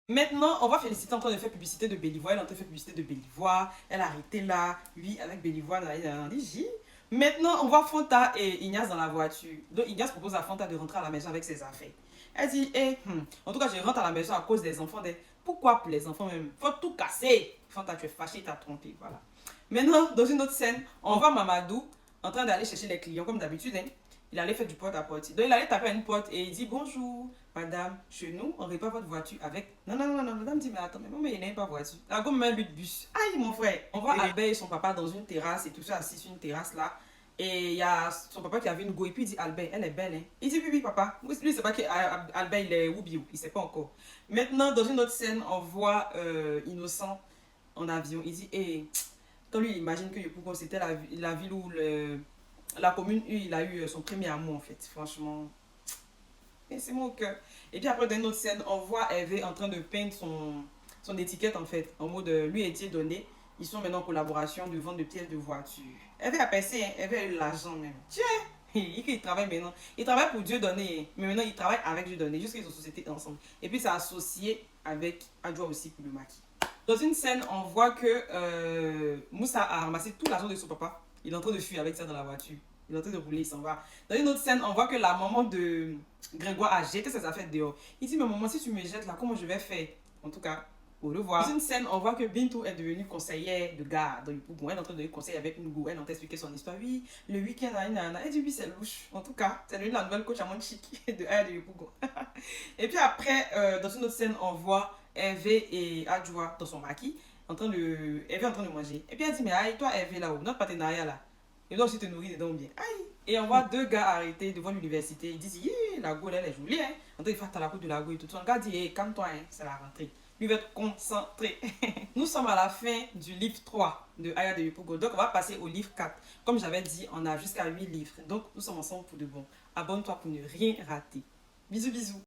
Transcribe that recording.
Maintenant, on va féliciter en train de faire publicité de Bélivoire. Elle est en train de faire publicité de Bélivoire. Elle a arrêté là. Oui, avec Bélivoire, dans les J. Maintenant, on voit Fanta et Ignace dans la voiture. Donc, Ignace propose à Fanta de rentrer à la maison avec ses affaires. Elle dit, en tout cas, je rentre à la maison à cause des enfants. Pourquoi pour les enfants même? Faut tout casser. Fanta, tu es fâchée, t'as trompé. Voilà. Maintenant, dans une autre scène, on voit Mamadou en train d'aller chercher les clients comme d'habitude. Il allait faire du porte-à-porte. Donc, il allait taper à une porte et il dit, bonjour, madame, chez nous, on répare votre voiture avec... Non, non, non, non, madame dit, mais attends, mais il n'a pas de voiture. La gomme met lui de bus. Aïe, mon frère. On voit Albert et son papa dans une terrasse et tout ça assis sur une terrasse là. Et il y a son papa qui avait une go et puis il dit, Albert, elle est belle, hein. Il dit, oui, oui, papa. Lui, il ne sait pas qu'Albert, il est Wubio. Il ne sait pas encore. Maintenant, dans une autre scène, on voit Innocent en avion. Il dit, quand lui, il imagine que Yopougon, c'était la ville où la commune où il a eu son premier amour, en fait. Franchement, c'est mon cœur. Et puis après, dans une autre scène, on voit Hervé en train de peindre son étiquette, en fait. En mode, lui et donné. Ils sont maintenant en collaboration de vente de pièces de voiture. Hervé a percé, hein. Hervé a eu l'argent même. Tiens, il travaille maintenant. Il travaille pour Dieu donné, mais maintenant il travaille avec Dieu donné, jusqu'à sont société ensemble. Et puis c'est associé avec Adjoa aussi pour le maquis. Dans une scène, on voit que Moussa a ramassé tout l'argent de son papa. Il est en train de fuir avec ça dans la voiture. Il est en train de rouler, il s'en va. Dans une autre scène, on voit que la maman de Grégoire a jeté ses affaires dehors. Il dit, mais maman, si tu me jettes là, comment je vais faire? En tout cas, au revoir. Dans une scène, on voit que Bintou est devenue conseillère de gare dans le Pougou. Elle est en train de donner conseil avec une go. Elle est en train d'expliquer son histoire. Oui, le week-end, elle dit oui, c'est louche. En tout cas, c'est devenu la nouvelle coach à mon chic de Aya de Pougou. Et puis après, dans une autre scène, on voit Hervé et Adjoa dans son maquis. Hervé est en train de manger. Et puis elle dit, mais aïe, toi Hervé là-haut, notre partenariat là, il doit aussi te nourrir dedans bien. Aïe. Et on voit deux gars arrêtés devant l'université. Ils disent, la go, elle est jolie, hein. En train de faire la coupe de la go et tout. Un gars dit, calme-toi, hein, c'est la rentrée. Lui va être concentré. Nous sommes à la fin du livre 3 de Aya de Yopougon. Donc on va passer au livre 4. Comme j'avais dit, on a jusqu'à 8 livres. Donc nous sommes ensemble pour de bon. Abonne-toi pour ne rien rater. Bisous, bisous.